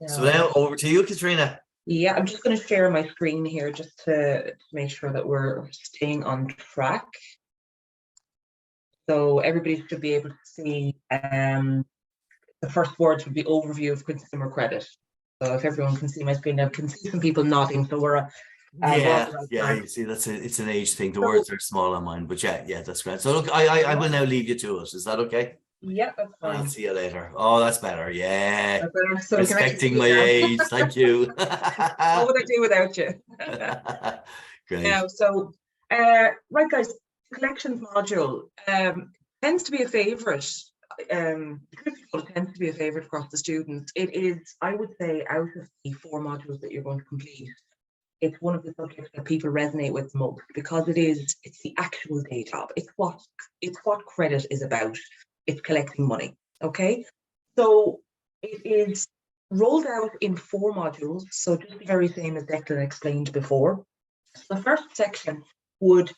So No. now over to you, Katrina. Yeah, I'm just going to share my screen here just to make sure that we're staying on track. So everybody should be able to see the first words would be overview of consumer credit. So if everyone can see my screen now, can see some people nodding. So we're on the Yeah, right yeah. track. You see, it's an age thing. The So, words are small on mine, but yeah, that's great. So look, I will now leave you to it. Is that okay? yeah, that's I'll fine. see you later. Oh, that's better. Yeah. So we can actually Respecting see my it now. age. Thank you. What would I do without you? Great. Now, so right, guys, collections module tends to be a favorite. It tends to be a favorite across the students. It is, I would say, out of the 4 modules that you're going to complete, it's one of the subjects that people resonate with most because it's the actual day job. It's what credit is about. It's collecting money. Okay, so it is rolled out in 4 modules. So just the very same as Declan explained before. The first section would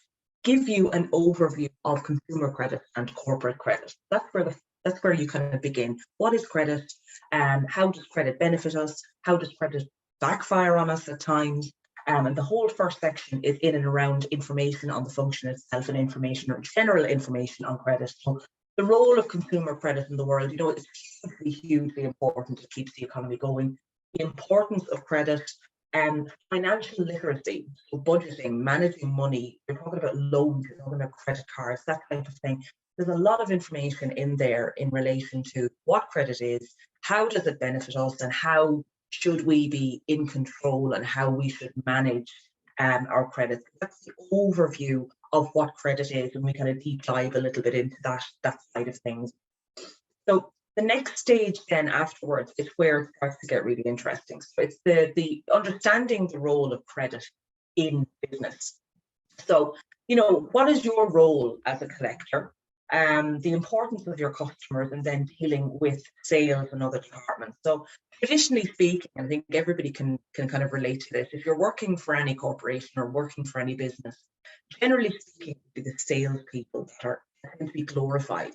give you an overview of consumer credit and corporate credit. That's where you kind of begin. What is credit? How does credit benefit us? How does credit backfire on us at times? And the whole first section is in and around information on the function itself and information or general information on credit. So the role of consumer credit in the world, is hugely important. It keeps the economy going. The importance of credit and financial literacy, so budgeting, managing money. You're talking about loans, you're talking about credit cards, that type of thing. There's a lot of information in there in relation to what credit is, how does it benefit us, and how should we be in control and how we should manage our credit. That's the overview of what credit is, and we kind of deep dive a little bit into that side of things. So the next stage then afterwards is where it starts to get really interesting. So it's the understanding the role of credit in business. So, what is your role as a collector? The importance of your customers, and then dealing with sales and other departments. So traditionally speaking, I think everybody can kind of relate to this. If you're working for any corporation or working for any business, generally speaking, the salespeople that are tend to be glorified.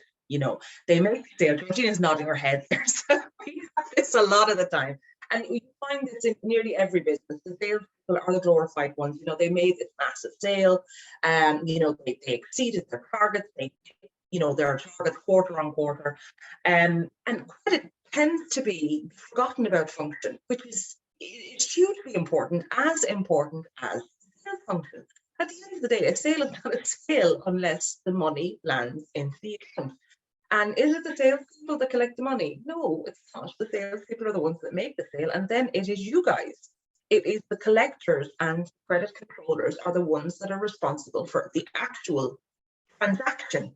They make sales. Georgina's nodding her head there. So we have this a lot of the time. And we find this in nearly every business. The salespeople are the glorified ones. They made this massive sale, they exceeded their targets. Their targets quarter on quarter. And credit tends to be forgotten about function, which is hugely important as sales function. At the end of the day, a sale is not a sale unless the money lands into the account. And is it the salespeople that collect the money? No, it's not. The salespeople are the ones that make the sale, and then it is you guys. It is the collectors and credit controllers are the ones that are responsible for the actual transaction,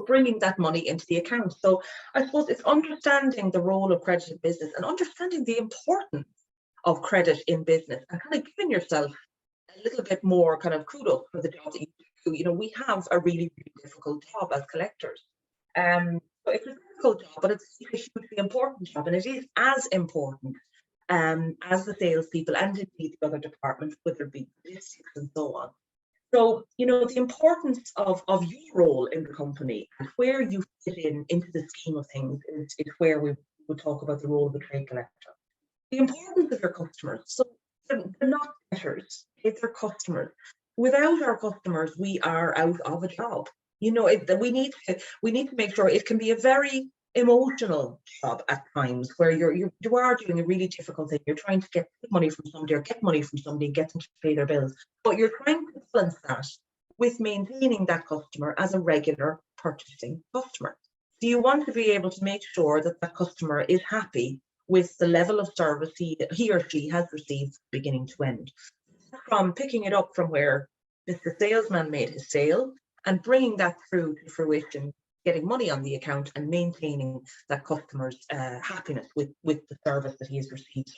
bringing that money into the account. So I suppose it's understanding the role of credit in business and understanding the importance of credit in business and kind of giving yourself a little bit more kind of kudos for the job that you do. We have a really, really difficult job as collectors. So it's a difficult job, but it's a hugely important job, and it is as important as the salespeople and indeed the other departments, whether it be statistics and so on. So, the importance of your role in the company and where you fit into the scheme of things is where we would talk about the role of the trade collector. The importance of your customers. So they're not debtors, it's their customers. Without our customers, we are out of a job. We need to make sure. It can be a very emotional job at times where you are doing a really difficult thing. You're trying to get money from somebody or get money from somebody and get them to pay their bills, but you're trying to balance that with maintaining that customer as a regular purchasing customer. So you want to be able to make sure that that customer is happy with the level of service he or she has received beginning to end. From picking it up from where Mr. Salesman made his sale and bringing that through to fruition, getting money on the account and maintaining that customer's happiness with the service that he has received.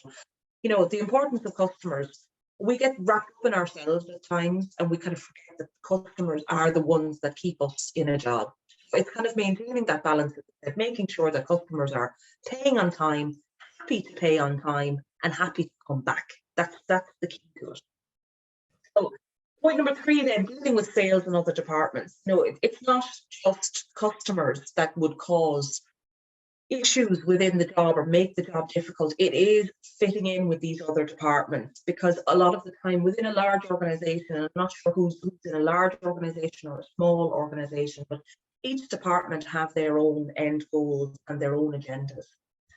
The importance of customers, we get wrapped up in ourselves at times and we kind of forget that customers are the ones that keep us in a job. So it's kind of maintaining that balance, making sure that customers are paying on time, happy to pay on time, and happy to come back. That's the key to it. So point number 3 then, dealing with sales and other departments. No, it's not just customers that would cause issues within the job or make the job difficult, it is fitting in with these other departments, because a lot of the time within a large organization, and I'm not sure who's in a large organization or a small organization, but each department have their own end goals and their own agendas.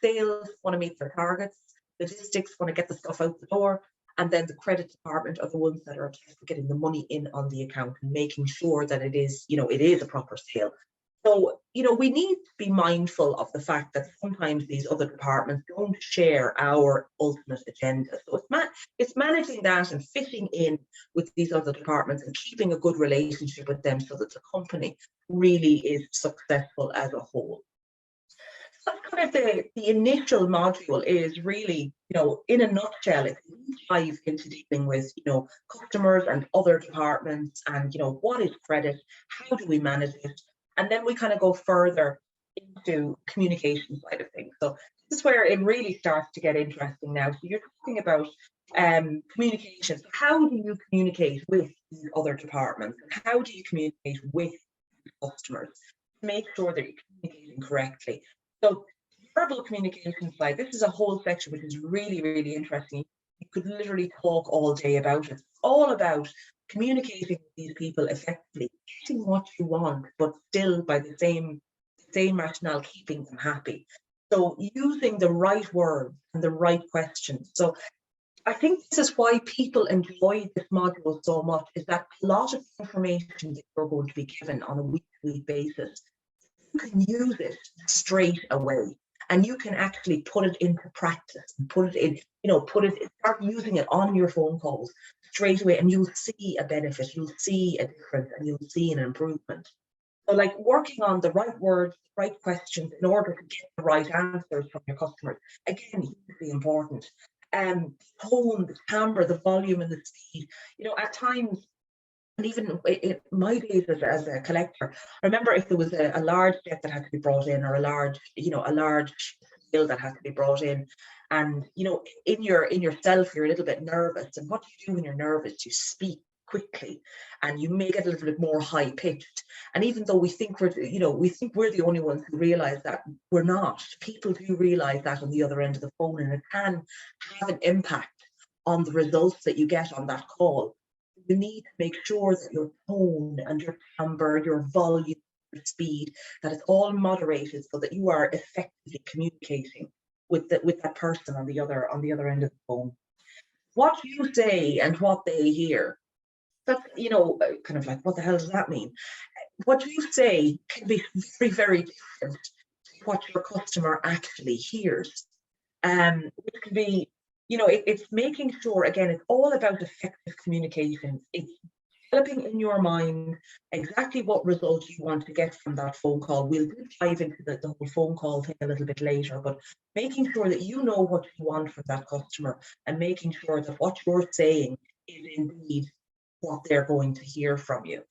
Sales want to meet their targets, logistics want to get the stuff out the door, and then the credit department are the ones that are getting the money in on the account and making sure that it is, it is a proper sale. So, we need to be mindful of the fact that sometimes these other departments don't share our ultimate agenda. So it's managing that and fitting in with these other departments and keeping a good relationship with them so that the company really is successful as a whole. That's kind of the initial module is really, in a nutshell, it's a dive into dealing with, customers and other departments and, what is credit, how do we manage it? And then we kind of go further into communication side of things. So this is where it really starts to get interesting now. So you're talking about communication. So how do you communicate with these other departments? And how do you communicate with customers to make sure that you're communicating correctly? So verbal communication side, this is a whole section which is really, really interesting. You could literally talk all day about it. It's all about communicating with these people effectively, getting what you want, but still by the same rationale, keeping them happy. So using the right words and the right questions. So I think this is why people enjoy this module so much, is that a lot of information that you're going to be given on a week-to-week basis, you can use it straight away. And you can actually put it into practice and put it in, start using it on your phone calls straight away, and you'll see a benefit, you'll see a difference, and you'll see an improvement. So like working on the right words, the right questions in order to get the right answers from your customers, again, hugely important. Tone, the timbre, the volume and the speed, at times, and even in my days as a collector, I remember if there was a large debt that had to be brought in, or a large bill that had to be brought in, and in yourself you're a little bit nervous. And what you do when you're nervous, you speak quickly and you make it a little bit more high pitched. And even though we think we're the only ones who realize that, we're not. People do realize that on the other end of the phone, and it can have an impact on the results that you get on that call. You need to make sure that your tone and your timbre, your volume, your speed, that it's all moderated so that you are effectively communicating with that person on the other end of the phone. What you say and what they hear, that's kind of like, what the hell does that mean? What you say can be very, very different to what your customer actually hears. Which can be, it's making sure, again, it's all about effective communication. It's developing in your mind exactly what results you want to get from that phone call. We'll dive into the whole phone call thing a little bit later, but making sure that you know what you want from that customer, and making sure that what you're saying is indeed what they're going to hear from you.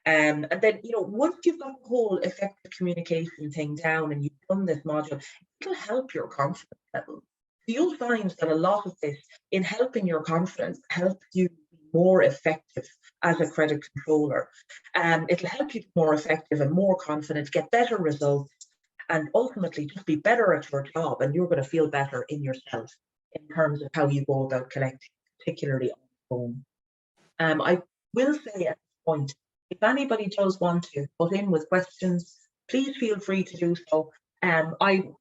And then, once you've got the whole effective communication thing down and you've done this module, it'll help your confidence level. You'll find that a lot of this, in helping your confidence, helps you be more effective as a credit controller. It'll help you be more effective and more confident, get better results, and ultimately just be better at your job. And you're going to feel better in yourself in terms of how you go about collecting, particularly on the phone. I will say at this point, if anybody does want to put in with questions, please feel free to do so.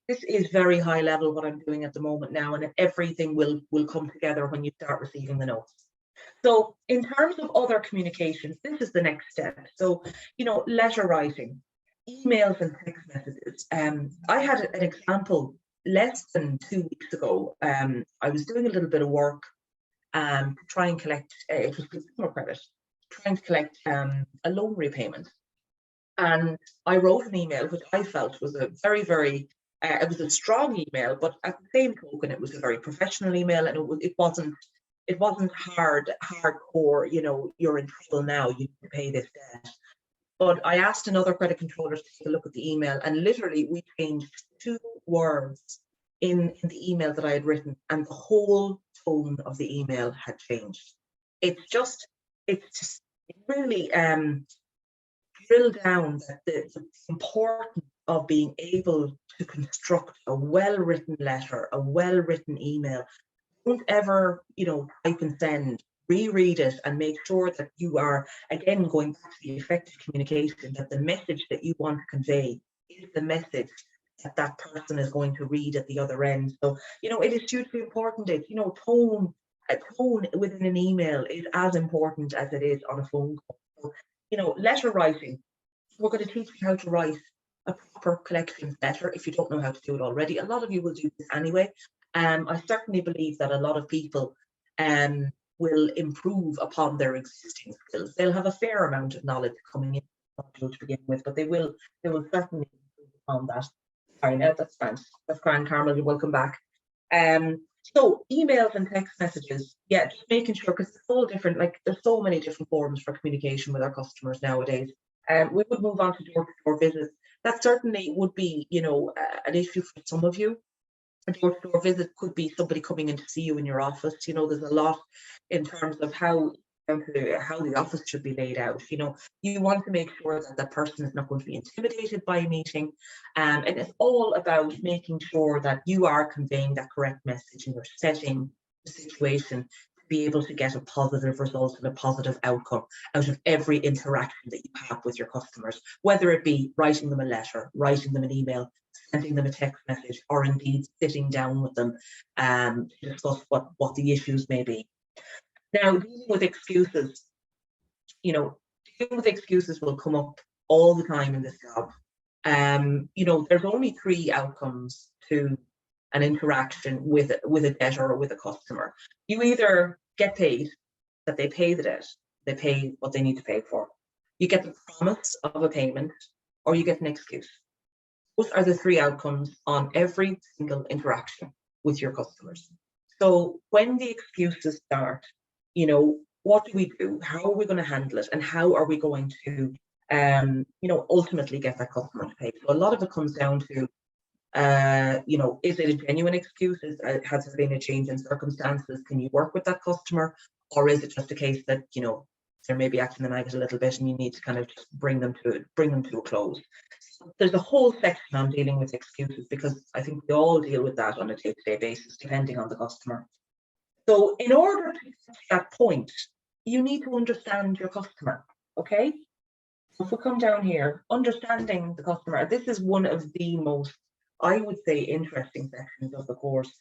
This is very high level what I'm doing at the moment now, and everything will come together when you start receiving the notes. So in terms of other communications, this is the next step. So, letter writing, emails and text messages. I had an example less than 2 weeks ago. I was doing a little bit of work to try and collect, it was consumer credit, trying to collect a loan repayment. And I wrote an email which I felt was a very, very, it was a strong email, but at the same token, it was a very professional email, and it wasn't hardcore, you're in trouble now, you can pay this debt. But I asked another credit controller to take a look at the email, and literally we changed 2 words in the email that I had written, and the whole tone of the email had changed. It's just really drilled down the importance of being able to construct a well-written letter, a well-written email. Don't ever, type and send. Reread it and make sure that you are, again, going back to the effective communication, that the message that you want to convey is the message that that person is going to read at the other end. So, it is hugely important that, tone within an email is as important as it is on a phone call. So, letter writing, we're going to teach you how to write a proper collections letter if you don't know how to do it already. A lot of you will do this anyway. I certainly believe that a lot of people will improve upon their existing skills. They'll have a fair amount of knowledge coming in to begin with, but they will certainly improve upon that. Sorry, now that's grand. That's grand, Carmel. You're welcome back. So emails and text messages, yeah, just making sure, because it's all different. Like, there's so many different forms for communication with our customers nowadays. We would move on to door-to-door visits. That certainly would be, an issue for some of you. A door-to-door visit could be somebody coming in to see you in your office. There's a lot in terms of how the office should be laid out. You want to make sure that the person is not going to be intimidated by a meeting. And it's all about making sure that you are conveying that correct message and you're setting the situation to be able to get a positive result and a positive outcome out of every interaction that you have with your customers, whether it be writing them a letter, writing them an email, sending them a text message, or indeed sitting down with them to discuss what the issues may be. Now, dealing with excuses, will come up all the time in this job. There's only 3 outcomes to an interaction with a debtor or with a customer. You either get paid, that they pay the debt, they pay what they need to pay for. You get the promise of a payment, or you get an excuse. Those are the 3 outcomes on every single interaction with your customers. So when the excuses start, what do we do? How are we going to handle it? And how are we going to, ultimately get that customer to pay? So a lot of it comes down to, is it a genuine excuse? Has there been a change in circumstances? Can you work with that customer? Or is it just a case that, they're maybe acting the night a little bit and you need to kind of just bring them to a close? So there's a whole section on dealing with excuses, because I think we all deal with that on a day-to-day basis, depending on the customer. So in order to get to that point, you need to understand your customer, okay? So if we come down here, understanding the customer, this is one of the most, I would say, interesting sections of the course.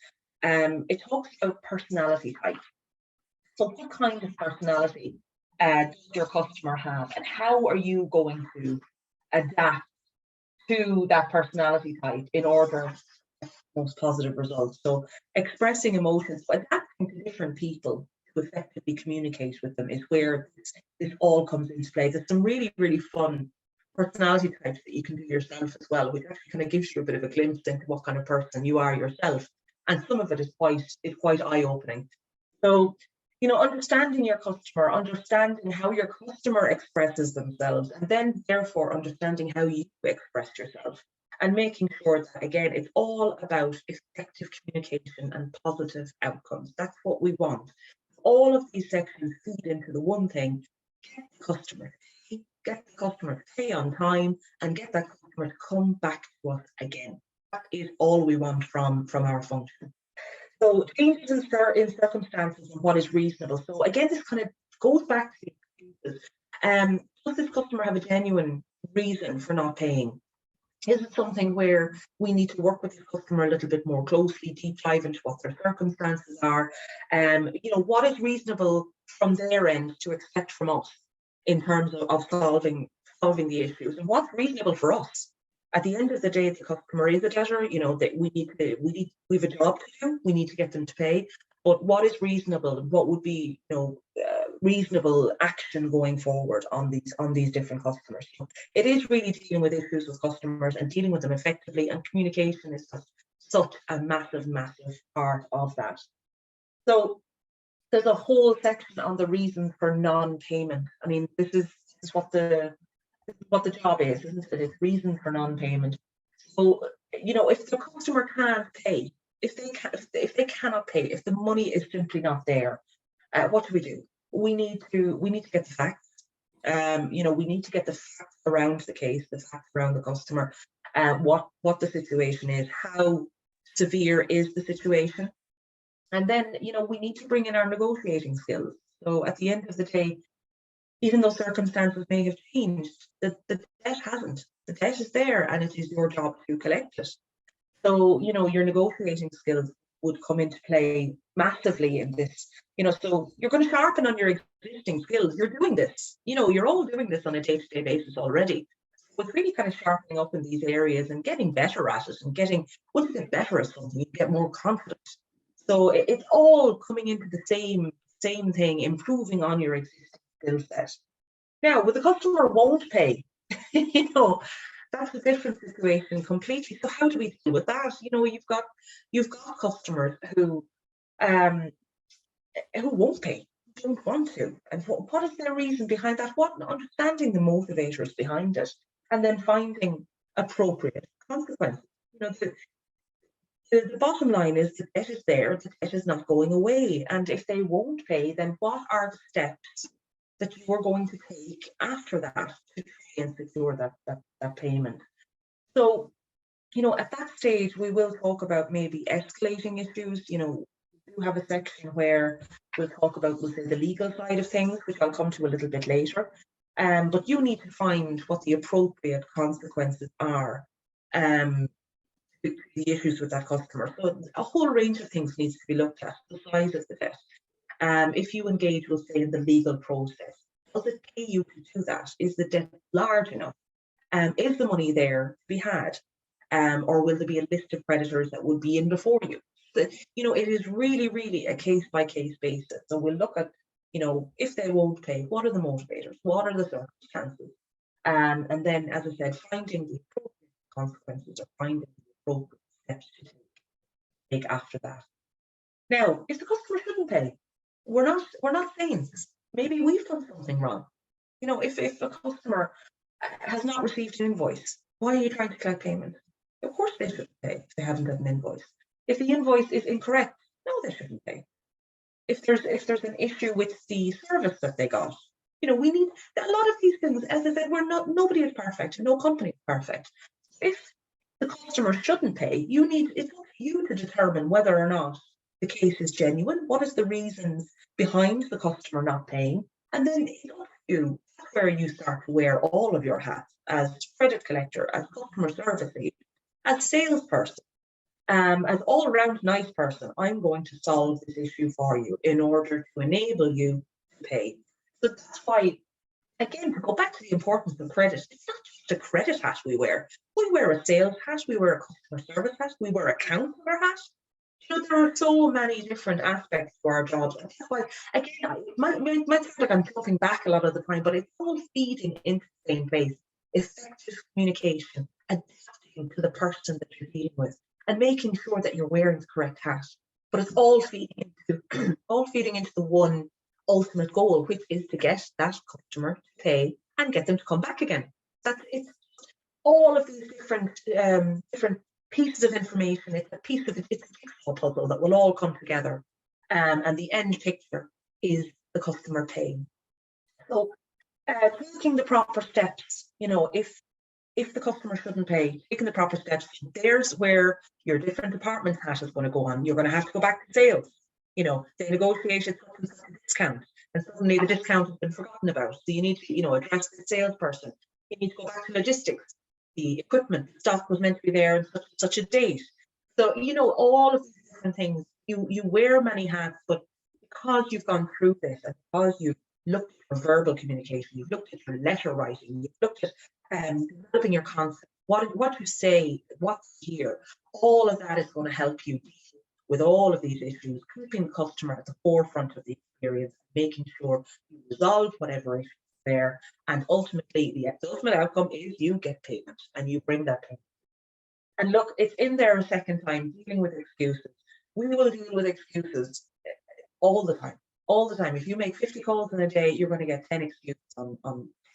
It talks about personality type. So what kind of personality does your customer have, and how are you going to adapt to that personality type in order to get the most positive results? So expressing emotions, adapting to different people to effectively communicate with them is where this all comes into play. There's some really, really fun personality types that you can do yourself as well, which actually kind of gives you a bit of a glimpse into what kind of person you are yourself. And some of it is quite eye-opening. So, understanding your customer, understanding how your customer expresses themselves, and then therefore understanding how you express yourself, and making sure that, again, it's all about effective communication and positive outcomes. That's what we want. All of these sections feed into the one thing: get the customer to pay on time, and get that customer to come back to us again. That is all we want from our function. So changes in circumstances and what is reasonable. So again, this kind of goes back to excuses. Does this customer have a genuine reason for not paying? Is it something where we need to work with the customer a little bit more closely, deep dive into what their circumstances are? What is reasonable from their end to expect from us in terms of solving the issues, and what's reasonable for us? At the end of the day, the customer is a debtor. That we have a job to do. We need to get them to pay. But what is reasonable, and what would be, reasonable action going forward on these different customers? So it is really dealing with issues with customers and dealing with them effectively. And communication is just such a massive, massive part of that. So there's a whole section on the reasons for non-payment. I mean, this is what the job is, isn't it? It's reason for non-payment. So, if the customer can't pay, if they cannot pay, if the money is simply not there, what do? We need to get the facts. We need to get the facts around the case, the facts around the customer, what the situation is, how severe is the situation. And then, we need to bring in our negotiating skills. So at the end of the day, even though circumstances may have changed, the debt hasn't. The debt is there, and it is your job to collect it. So, your negotiating skills would come into play massively in this. So you're going to sharpen on your existing skills. You're doing this. You're all doing this on a day-to-day basis already. So it's really kind of sharpening up in these areas and getting better at it, and once you get better at something, you get more confident. So it's all coming into the same thing, improving on your existing skill set. Now, with the customer won't pay, that's a different situation completely. So how do we deal with that? You've got customers who won't pay, don't want to, and what is their reason behind that? What understanding the motivators behind it, and then finding appropriate consequences. The bottom line is the debt is there, the debt is not going away. And if they won't pay, then what are the steps that you are going to take after that to try and secure that payment? So, at that stage, we will talk about maybe escalating issues. We do have a section where we'll talk about, we'll say, the legal side of things, which I'll come to a little bit later. But you need to find what the appropriate consequences are. The issues with that customer. So a whole range of things needs to be looked at. The size of the debt. If you engage, we'll say, in the legal process, does it pay you to do that? Is the debt large enough? Is the money there to be had? Or will there be a list of creditors that would be in before you? So, it is really, really a case-by-case basis. So we'll look at, if they won't pay, what are the motivators? What are the circumstances? And then, as I said, finding the appropriate consequences, or finding the appropriate steps to take after that. Now, if the customer shouldn't pay, we're not saying this. Maybe we've done something wrong. If a customer has not received an invoice, why are you trying to collect payment? Of course they shouldn't pay if they haven't got an invoice. If the invoice is incorrect, no, they shouldn't pay. If there's an issue with the service that they got, we need a lot of these things. As I said, nobody is perfect. No company is perfect. If the customer shouldn't pay, it's up to you to determine whether or not the case is genuine. What is the reasons behind the customer not paying? And then that's where you start to wear all of your hats as credit collector, as customer service agent, as salesperson, as all-round nice person. I'm going to solve this issue for you in order to enable you to pay. So that's why, again, to go back to the importance of credit, it's not just a credit hat we wear. We wear a sales hat, we wear a customer service hat, we wear a counselor hat. There are so many different aspects to our jobs. And that's why, again, it might sound like I'm jumping back a lot of the time, but it's all feeding into the same place. Effective communication, adapting to the person that you're dealing with, and making sure that you're wearing the correct hat. But it's all feeding into the one ultimate goal, which is to get that customer to pay and get them to come back again. It's all of these different pieces of information. It's a jigsaw puzzle that will all come together, and the end picture is the customer paying. So, taking the proper steps. If the customer shouldn't pay, taking the proper steps, there's where your different department hat is going to go on. You're going to have to go back to sales. They negotiated a discount, and suddenly the discount has been forgotten about. So you need to, address the salesperson. You need to go back to logistics. The equipment, the stock was meant to be there on such a date. So, all of these different things, you wear many hats, but because you've gone through this, and because you've looked at your verbal communication, you've looked at your letter writing, you've looked at developing your concept, what you say, what's here, all of that is going to help you deal with all of these issues, keeping the customer at the forefront of the experience, making sure you resolve whatever issue there, and ultimately the ultimate outcome is you get payment and you bring that payment. And look, it's in there a second time, dealing with excuses. We will deal with excuses all the time. If you make 50 calls in a day, you're going to get 10 excuses on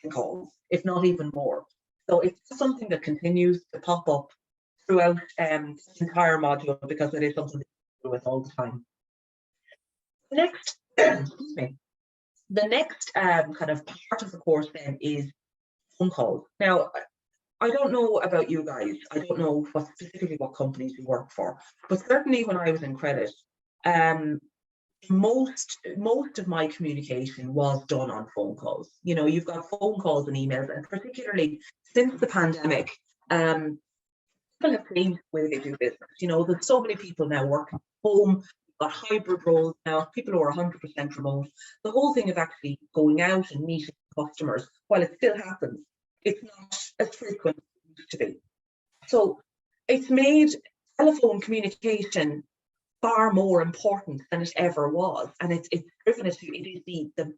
10 calls, if not even more. So it's something that continues to pop up throughout this entire module, because it is something that we deal with all the time. Next, excuse me. The next kind of part of the course then is phone calls. Now, I don't know about you guys. I don't know specifically what companies you work for, but certainly when I was in credit, um, most of my communication was done on phone calls. You know, you've got phone calls and emails, and particularly since the pandemic, people have changed the way they do business. You know, there's so many people now working from home, you've got hybrid roles now, people who are 100% remote. The whole thing of actually going out and meeting customers, while it still happens, it's not as frequent as it used to be. So it's made telephone communication far more important than it ever was. And it's driven it to, it is the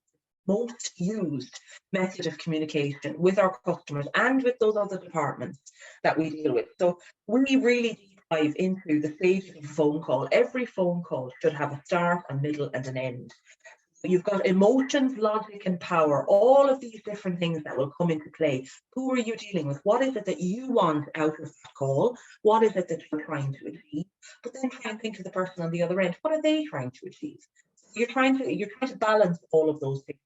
most used method of communication with our customers and with those other departments that we deal with. So we really deep dive into the stages of a phone call. Every phone call should have a start, a middle, and an end. You've got emotions, logic, and power, all of these different things that will come into play. Who are you dealing with? What is it that you want out of that call? What is it that you're trying to achieve? But then try and think of the person on the other end. What are they trying to achieve? You're trying to balance all of those things.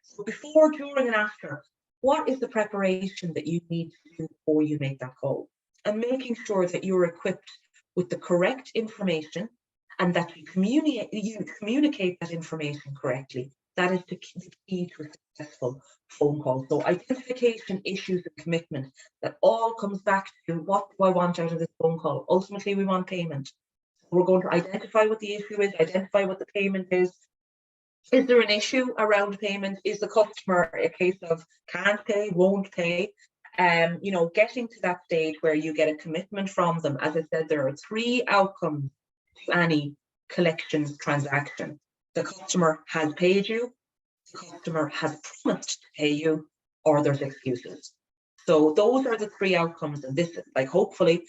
So before, during, and after, what is the preparation that you need to do before you make that call? And making sure that you're equipped with the correct information and that you communicate that information correctly. That is the key to a successful phone call. So identification, issues, and commitment, that all comes back to what do I want out of this phone call? Ultimately, we want payment. We're going to identify what the issue is, identify what the payment is. Is there an issue around payment? Is the customer a case of can't pay, won't pay? You know, getting to that stage where you get a commitment from them. As I said, there are 3 outcomes to any collections transaction. The customer has paid you, the customer has promised to pay you, or there's excuses. So those are the 3 outcomes, and this, like, hopefully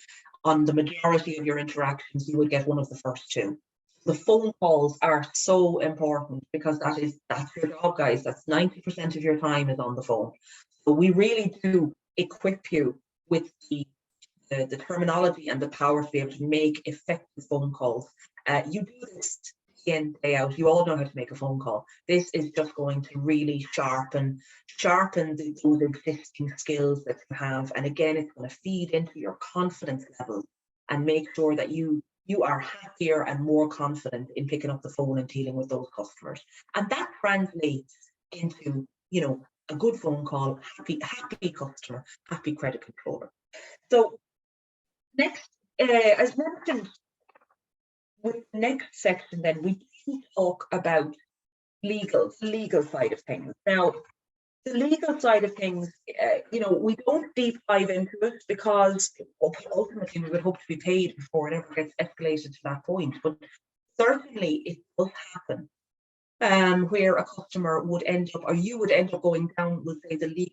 on the majority of your interactions, you would get one of the first 2. The phone calls are so important because that's your job, guys. That's 90% of your time is on the phone. So we really do equip you with the terminology and the power to be able to make effective phone calls. You do this day in, day out. You all know how to make a phone call. This is just going to really sharpen those existing skills that you have. And again, it's going to feed into your confidence level and make sure that you are happier and more confident in picking up the phone and dealing with those customers. And that translates into, you know, a good phone call, happy customer, happy credit controller. So next, as mentioned, with the next section, then we talk about the legal side of things. Now, the legal side of things, you know, we don't deep dive into it because ultimately we would hope to be paid before it ever gets escalated to that point. But certainly it does happen where a customer would end up, or you would end up going down with, say, the legal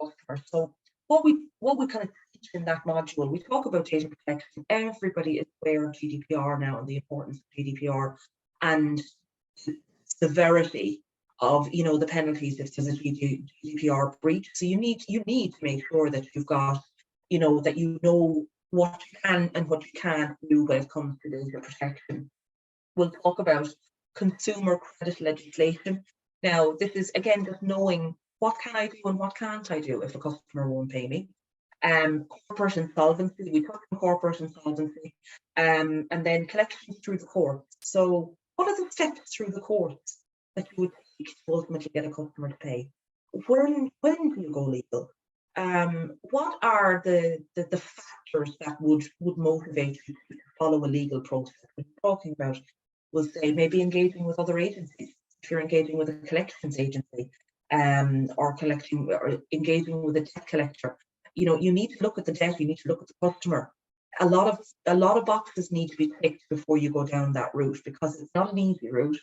customer. So what we kind of teach in that module, we talk about data protection. Everybody is aware of GDPR now and the importance of GDPR and the severity of, you know, the penalties if there's a GDPR breach. So you need to make sure that you've got, you know, that you know what you can and what you can't do when it comes to data protection. We'll talk about consumer credit legislation. Now, this is again just knowing what can I do and what can't I do if a customer won't pay me. Corporate insolvency, we talk about corporate insolvency, and then collections through the courts. So what are the steps through the courts that you would take to ultimately get a customer to pay? When do you go legal? What are the factors that would motivate you to follow a legal process? We're talking about, we'll say, maybe engaging with other agencies. If you're engaging with a collections agency, or engaging with a debt collector, you know, you need to look at the debt, you need to look at the customer. A lot of boxes need to be ticked before you go down that route because it's not an easy route.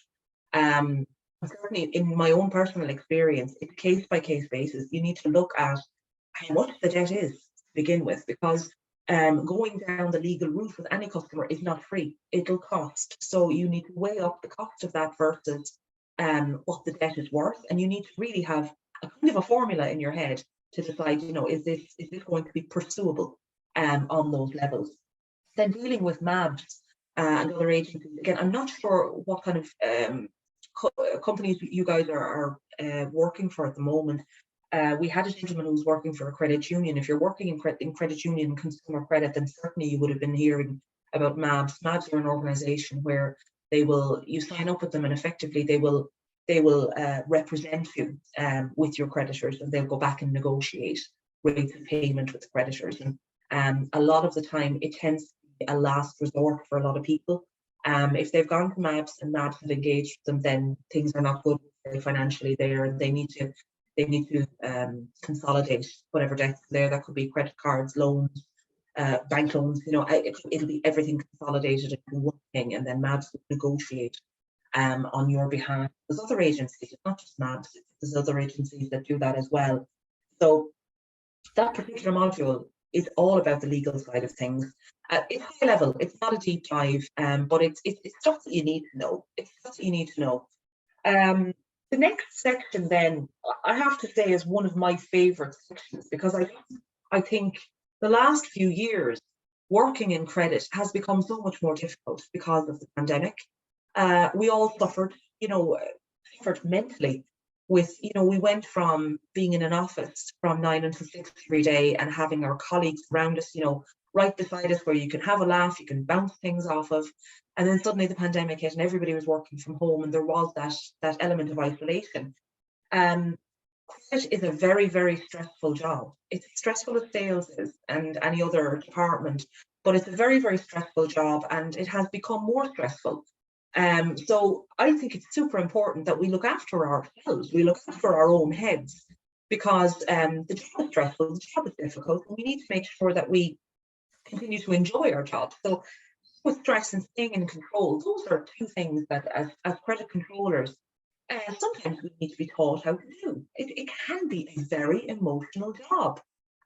Certainly in my own personal experience, it's case by case basis. You need to look at how much the debt is to begin with, because going down the legal route with any customer is not free. It'll cost. So you need to weigh up the cost of that versus what the debt is worth, and you need to really have a kind of a formula in your head to decide, you know, is this going to be pursuable on those levels. Then dealing with MABs and other agencies, again, I'm not sure what kind of companies you guys are working for at the moment, We had a gentleman who was working for a credit union. If you're working in credit union and consumer credit, then certainly you would have been hearing about MABs. MABs are an organisation where you sign up with them, and effectively they will represent you with your creditors, and they'll go back and negotiate rates of payment with the creditors. And a lot of the time, it tends to be a last resort for a lot of people. If they've gone to MABs and MABs have engaged them, then things are not good financially there. They need to consolidate whatever debts there. That could be credit cards, loans, bank loans. It'll be everything consolidated into one thing, and then MABs will negotiate on your behalf. There's other agencies, it's not just MABs, there's other agencies that do that as well. So that particular module is all about the legal side of things. It's high level, it's not a deep dive, but it's stuff that you need to know. It's stuff that you need to know. The next section then, I have to say, is one of my favourite sections, because I think the last few years working in credit has become so much more difficult because of the pandemic. We all suffered mentally with, we went from being in an office from 9 until 6 every day and having our colleagues around us, right beside us, where you can have a laugh, you can bounce things off of. And then suddenly the pandemic hit and everybody was working from home, and there was that element of isolation. Credit is a very, very stressful job. It's stressful as sales is and any other department, but it's a very, very stressful job, and it has become more stressful. So I think it's super important that we look after ourselves, we look after our own heads, because the job is stressful, the job is difficult, and we need to make sure that we continue to enjoy our job. So with stress and staying in control, those are two things that as credit controllers, sometimes we need to be taught how to do. It can be a very emotional job.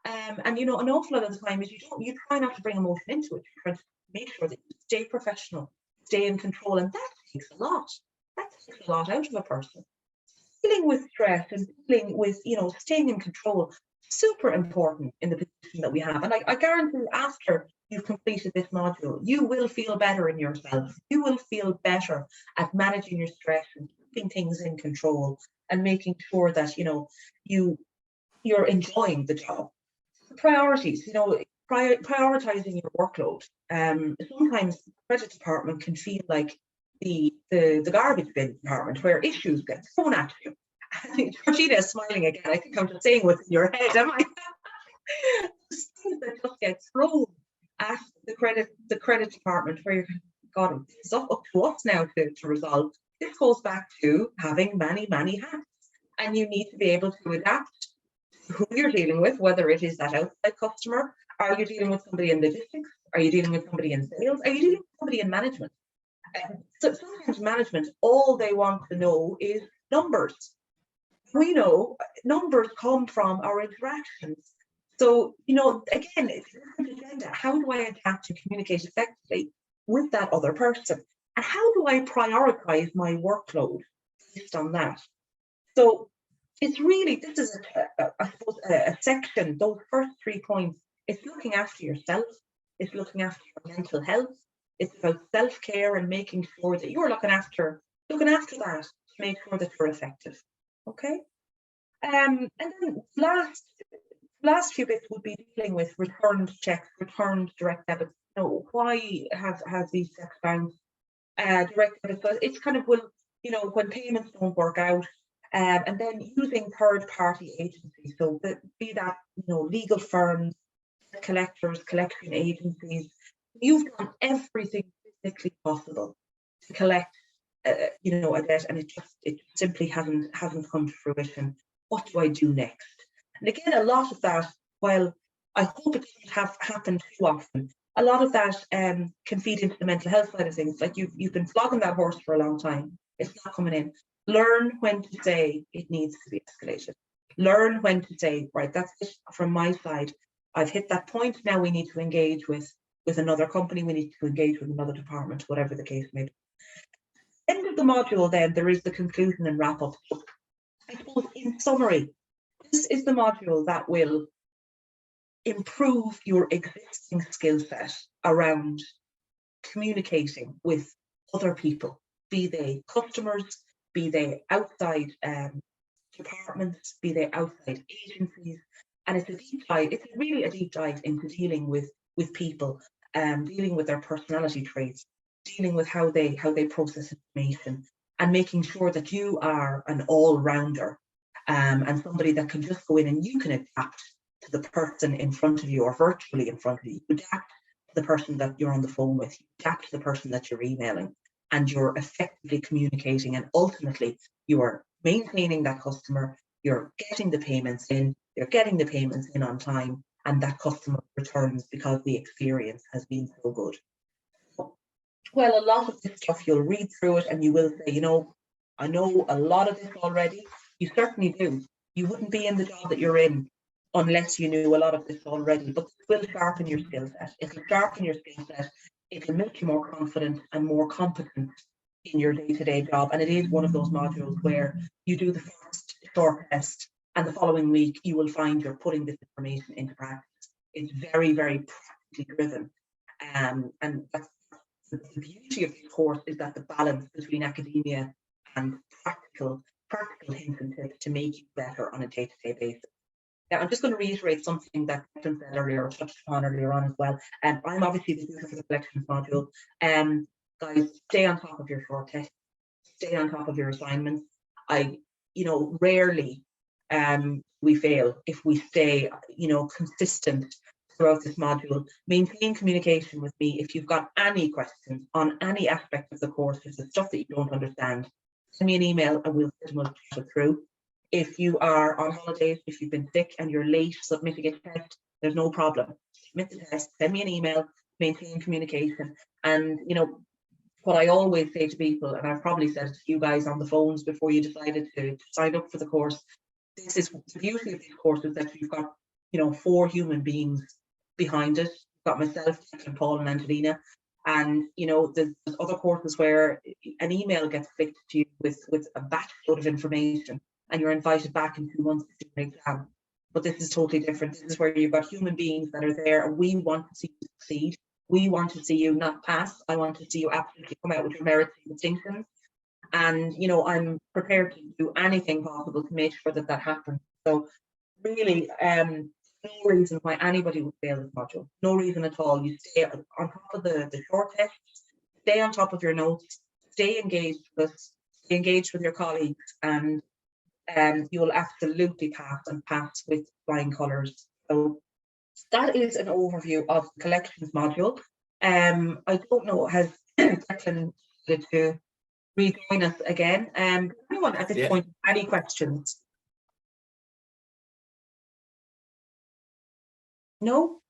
And an awful lot of the time is you try not to bring emotion into it. You try to make sure that you stay professional, stay in control, and that takes a lot. That takes a lot out of a person. Dealing with stress and dealing with, staying in control, super important in the position that we have. And I guarantee after you've completed this module, you will feel better in yourself. You will feel better at managing your stress and keeping things in control and making sure that, you're enjoying the job. Priorities, prioritizing your workload. Sometimes the credit department can feel like the garbage bin department, where issues get thrown at you. Georgina is smiling again. I think I'm just saying what's in your head, am I? Things that just get thrown at the credit department, where you're, God, it's up to us now to resolve. This goes back to having many, many hats, and you need to be able to adapt to who you're dealing with, whether it is that outside customer. Are you dealing with somebody in logistics? Are you dealing with somebody in sales? Are you dealing with somebody in management? So sometimes management, all they want to know is numbers. We know numbers come from our interactions. So, again, it's a different agenda. How do I adapt to communicate effectively with that other person? And how do I prioritize my workload based on that? So it's really, this is I suppose a section, those first 3 points, it's looking after yourself, it's looking after your mental health, it's about self-care and making sure that you're looking after that to make sure that you're effective. Okay. And then last few bits would be dealing with returned checks, returned direct debits. Why have these checks bounced? Direct debits. So it's kind of when payments don't work out, and then using third-party agencies. So be that legal firms, collectors, collection agencies. You've done everything physically possible to collect a debt, and it simply hasn't come to fruition. What do I do next? And again, a lot of that, while I hope it doesn't happen too often, a lot of that can feed into the mental health side of things. Like you've been flogging that horse for a long time. It's not coming in. Learn when to say it needs to be escalated. Learn when to say, right, that's it from my side. I've hit that point. Now we need to engage with another company. We need to engage with another department, whatever the case may be. End of the module, then there is the conclusion and wrap up. I suppose in summary, this is the module that will improve your existing skill set around communicating with other people, be they customers, be they outside departments, be they outside agencies. And it's a deep dive, it's really a deep dive into dealing with people, dealing with their personality traits, dealing with how they process information, and making sure that you are an all-rounder, and somebody that can just go in and you can adapt to the person in front of you or virtually in front of you. You adapt to the person that you're on the phone with, you adapt to the person that you're emailing, and you're effectively communicating, and ultimately you are maintaining that customer, you're getting the payments in, on time, and that customer returns because the experience has been so good. Well, a lot of this stuff, you'll read through it and you will say, you know, I know a lot of this already. You certainly do. You wouldn't be in the job that you're in unless you knew a lot of this already, but it will sharpen your skill set. It'll sharpen your skill set. It'll make you more confident and more competent in your day-to-day job. And it is one of those modules where you do the first short test and the following week you will find you're putting this information into practice. It's very, very practically driven. And that's the beauty of this course, is that the balance between academia and practical hints and tips to make you better on a day-to-day basis. Now, I'm just going to reiterate something that Declan said earlier, or touched upon earlier on as well. I'm obviously the tutor for the collections module. Guys, stay on top of your short tests, stay on top of your assignments. Rarely we fail if we stay, consistent throughout this module. Maintain communication with me. If you've got any questions on any aspect of the course, if there's stuff that you don't understand, send me an email and we'll chat it through. If you are on holidays, if you've been sick and you're late submitting a test, there's no problem. Submit the test, send me an email, maintain communication. And, what I always say to people, and I've probably said it to you guys on the phones before you decided to sign up for the course, this is the beauty of this course, is that you've got, 4 human beings behind it. You've got myself, and Paul and Angelina. And, there's other courses where an email gets flicked to you with a batch load of information, and you're invited back in 2 months to do an exam. But this is totally different. This is where you've got human beings that are there, and we want to see you succeed. We want to see you not pass. I want to see you absolutely come out with your merits and distinctions. And, I'm prepared to do anything possible to make sure that happens. So really, no reason why anybody would fail this module. No reason at all. You stay on top of the short tests, stay on top of your notes, stay engaged with us, stay engaged with your colleagues, and you will absolutely pass with flying colours. So that is an overview of the collections module. I don't know, has Declan to rejoin us again? Anyone at this point, any questions? No?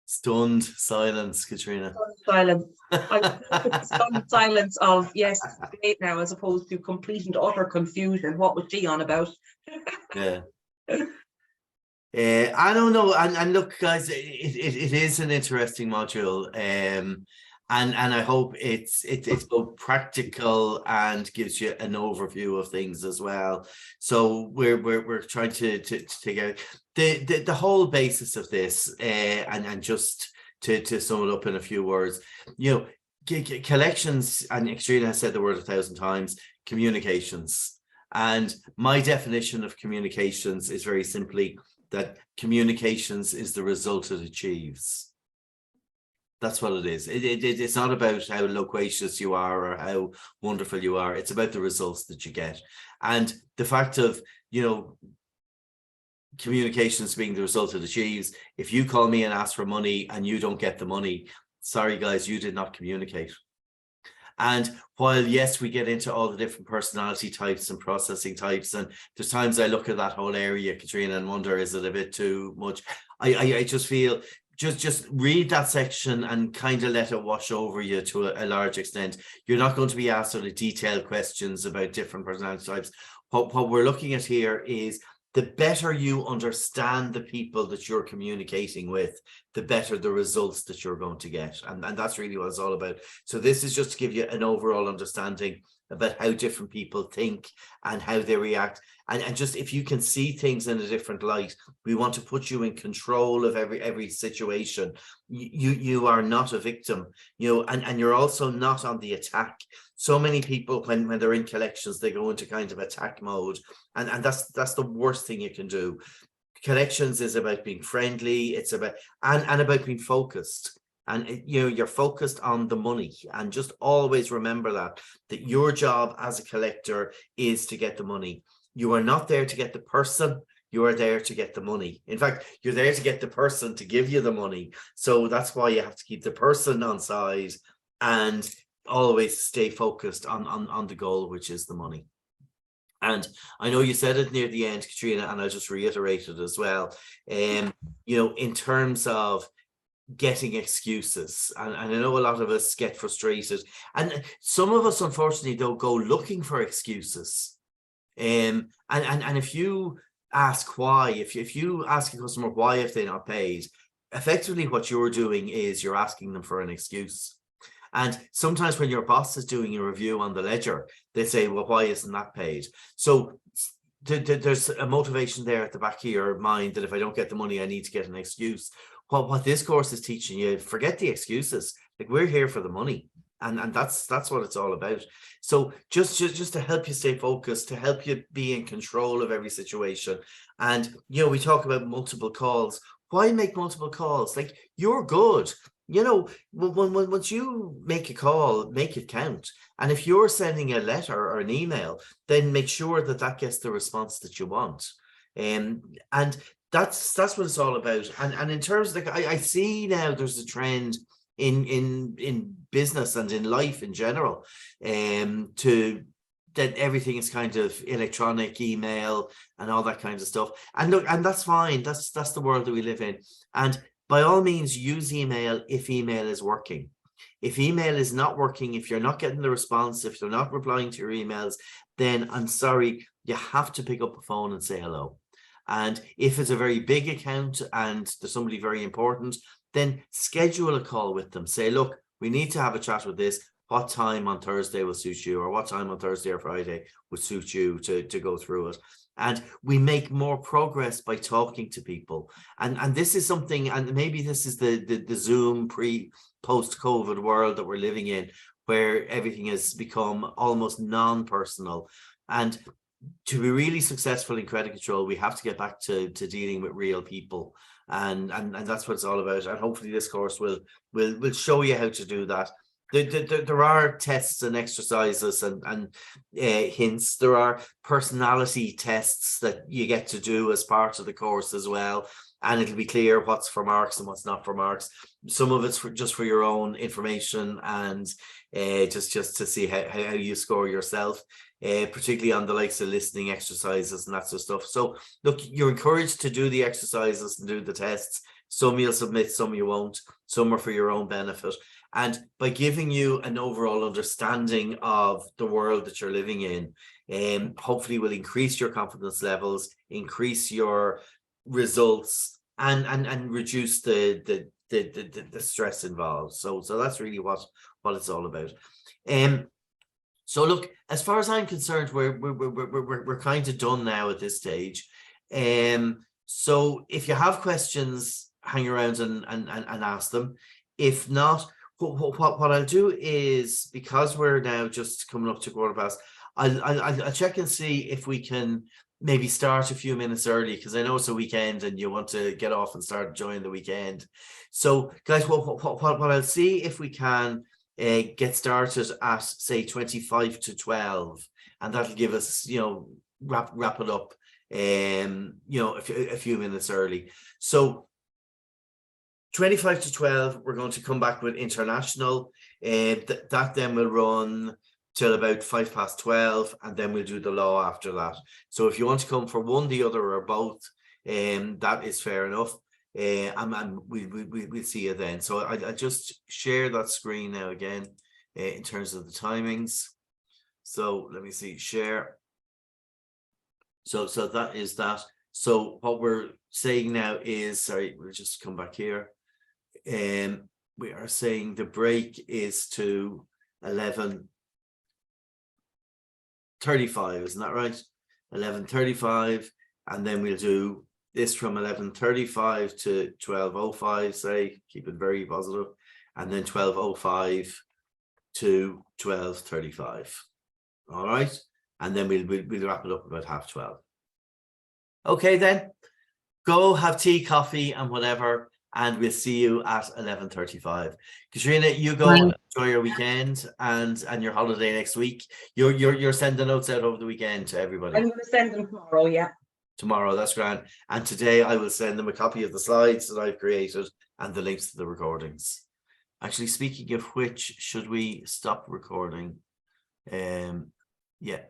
Stunned silence, Katrina. Stunned silence. Stunned silence of, yes, debate now, as opposed to complete and utter confusion. What was she on about? Yeah. I don't know, and look, guys, it is an interesting module, and I hope it's both practical and gives you an overview of things as well. So we're trying to take out the whole basis of this, and just to sum it up in a few words, collections, and Katrina has said the word 1,000 times, communications. And my definition of communications is very simply that communications is the result it achieves. That's what it is. It's not about how loquacious you are or how wonderful you are. It's about the results that you get. And the fact of, communications being the result it achieves. If you call me and ask for money and you don't get the money, sorry guys, you did not communicate. And while, yes, we get into all the different personality types and processing types, and there's times I look at that whole area, Katrina, and wonder, is it a bit too much? I just feel, just read that section and kind of let it wash over you to a large extent. You're not going to be asked sort of detailed questions about different personality types. What we're looking at here is, the better you understand the people that you're communicating with, the better the results that you're going to get. And that's really what it's all about. So this is just to give you an overall understanding about how different people think and how they react. And just if you can see things in a different light, we want to put you in control of every situation. You are not a victim, you know, and you're also not on the attack. So many people, when they're in collections, they go into kind of attack mode, and that's the worst thing you can do. Collections is about being friendly, it's about and about being focused. And you know, you're focused on the money, and just always remember that your job as a collector is to get the money. You are not there to get the person, you are there to get the money. In fact, you're there to get the person to give you the money. So that's why you have to keep the person on side and always stay focused on the goal, which is the money. And I know you said it near the end, Katrina, and I'll just reiterate it as well. You know, in terms of getting excuses, and I know a lot of us get frustrated, and some of us unfortunately don't go looking for excuses. And if you ask why, if you ask a customer why have they not paid, effectively what you're doing is you're asking them for an excuse. And sometimes when your boss is doing a review on the ledger, they say, well, why isn't that paid? So there's a motivation there at the back of your mind that if I don't get the money, I need to get an excuse. What this course is teaching you, forget the excuses. Like, we're here for the money. And that's what it's all about. So just to help you stay focused, to help you be in control of every situation. And, you know, we talk about multiple calls. Why make multiple calls? Like, you're good. You know, once you make a call, make it count. And if you're sending a letter or an email, then make sure that that gets the response that you want. And that's what it's all about. And in terms of, like, I see now there's a trend in business and in life in general, to that everything is kind of electronic, email and all that kind of stuff. And look, and that's fine. That's the world that we live in. And by all means, use email if email is working. If email is not working, if you're not getting the response, if they're not replying to your emails, then I'm sorry, you have to pick up the phone and say hello. And if it's a very big account and there's somebody very important, then schedule a call with them. Say, look, we need to have a chat with this. What time on Thursday will suit you, or what time on Thursday or Friday would suit you to go through it? And we make more progress by talking to people. And this is something, and maybe this is the Zoom post-COVID world that we're living in, where everything has become almost non-personal. And to be really successful in credit control, we have to get back to dealing with real people. And that's what it's all about. And hopefully this course will show you how to do that. There are tests and exercises and hints. There are personality tests that you get to do as part of the course as well. And it'll be clear what's for marks and what's not for marks. Some of it's just for your own information and just to see how you score yourself, particularly on the likes of listening exercises and that sort of stuff. So look, you're encouraged to do the exercises and do the tests. Some you'll submit, some you won't. Some are for your own benefit. And by giving you an overall understanding of the world that you're living in, hopefully will increase your confidence levels, increase your results, and reduce the stress involved. So that's really what it's all about. So look, as far as I'm concerned, we're kind of done now at this stage. So if you have questions, hang around and ask them. If not, what I'll do is, because we're now just coming up to 1:15, I'll check and see if we can maybe start a few minutes early, because I know it's a weekend and you want to get off and start enjoying the weekend. So guys, what I'll see if we can get started at, say, 25 to 12, and that'll give us, you know, wrap it up, you know, a few minutes early. So 25 to 12, we're going to come back with international. That then will run till about 12:05, and then we'll do the law after that. So if you want to come for one, the other, or both, that is fair enough. And we'll see you then. So I just share that screen now again in terms of the timings. So let me see, share. So that is that. So what we're saying now is, sorry, we'll just come back here. We are saying the break is to 11 11:35, isn't that right? 11:35, and then we'll do this from 11:35 to 12:05, say, keep it very positive, and then 12:05 to 12:35. All right, and then we'll wrap it up about 12:30. Okay, then go have tea, coffee, and whatever, and we'll see you at 11:35. Katrina, you go enjoy your weekend and your holiday next week. You're sending notes out over the weekend to everybody. I'm going to send them tomorrow. Yeah. Tomorrow, that's grand. And today I will send them a copy of the slides that I've created and the links to the recordings. Actually, speaking of which, should we stop recording? Yeah,